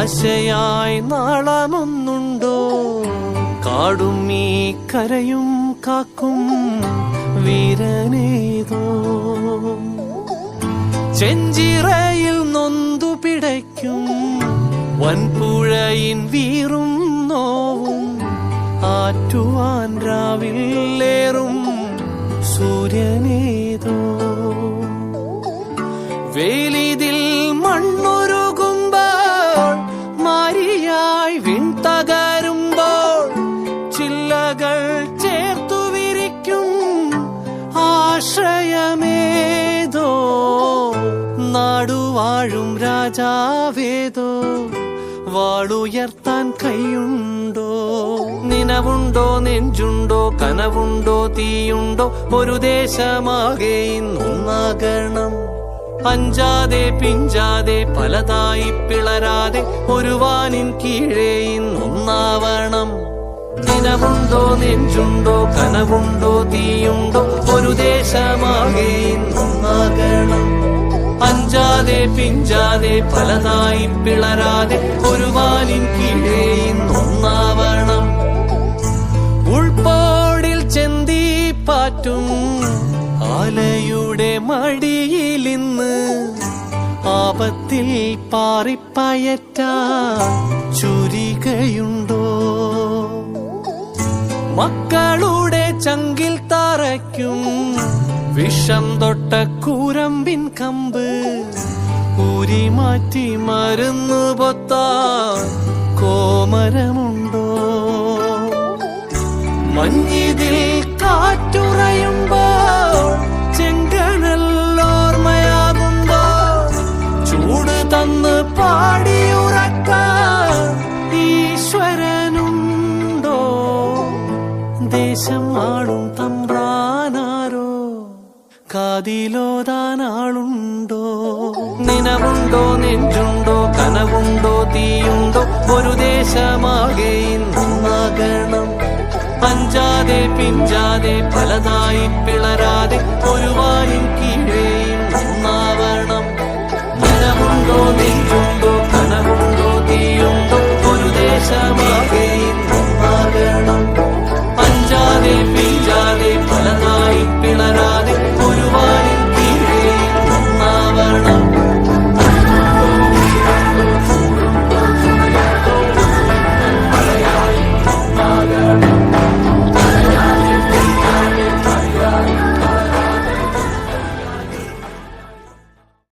ആശയായി നാളമൊന്നുണ്ടോ? കാടും ഈ കരയും കാക്കും വീരനേതോ. ചെഞ്ചിറയിൽ നൊന്തു പിടയ്ക്കും വൻപുഴയിൻ വീറും നോവും ആറ്റുവാൻ രാവിലേറും സൂര്യനേതോ. വേലിതിൽ മണ്ണുരുകുമ്പോൾ മാരിയായി വിൺതകരുമ്പോൾ ചില്ലകൾ ചേർത്തു വിരിക്കും ആശ്രയമേതോ. നാടുവാഴും രാജാവേതോ വാളുയർത്താൻ കൈയുണ്ടോ? നിനവുണ്ടോ, നെഞ്ചുണ്ടോ, കനവുണ്ടോ, തീയുണ്ടോ? ഒരു ദേശമാകെ ഇന്നൊന്നാകണം. അഞ്ചാതെ പിഞ്ചാതെ പലതായി പിളരാതെ ഒരു വാനിൻ കീഴേ ഇന്നൊന്നാവണം. നിനവുണ്ടോ, നെഞ്ചുണ്ടോ, കനവുണ്ടോ, തീയുണ്ടോ? ഒരു ദേശമാകെ ഇന്നൊന്നാകണം. അഞ്ചാതെ പിഞ്ചാതെ പലതായി പിളരാതെ ഒരു വാനിൻ കീഴേ ഇന്നൊന്നാവണം. ഉൾപ്പോടിൽ ചെന്തി പാറ്റും ആലയുടെ മടിയിലിന്ന് ആപത്തിൽ പാറിപ്പയറ്റാൻ ചുരികയുണ്ടോ? മക്കളുടെ ചങ്കിൽ തറയ്ക്കും വിഷം തൊട്ട കൂരമ്പിൻ കമ്പ് ഊരി മാറ്റി മരുന്ന് പൊത്താൻ കോമരമുണ്ടോ? മഞ്ഞിതിൽ കാറ്റുറയുമ്പോൾ ചെങ്കനല്ലോർമ്മയാകുമ്പോൾ ചൂട് തന്ന് പാടിയുറക്കാൻ ഈശ്വരനുണ്ടോ? ദേശം ആളും തമ്പ്രാനാരോ കാതിലോതാനാളുണ്ടോ? നിനവുണ്ടോ, നെഞ്ചുണ്ടോ, കനവുണ്ടോ, തീയുണ്ടോ? ഒരു ദേശമാകെ ഇന്നൊന്നാകണം. അഞ്ചാതെ പിഞ്ചാതെ പലതായി പിളരാതെ ഒരു വാനിൻ കീഴേ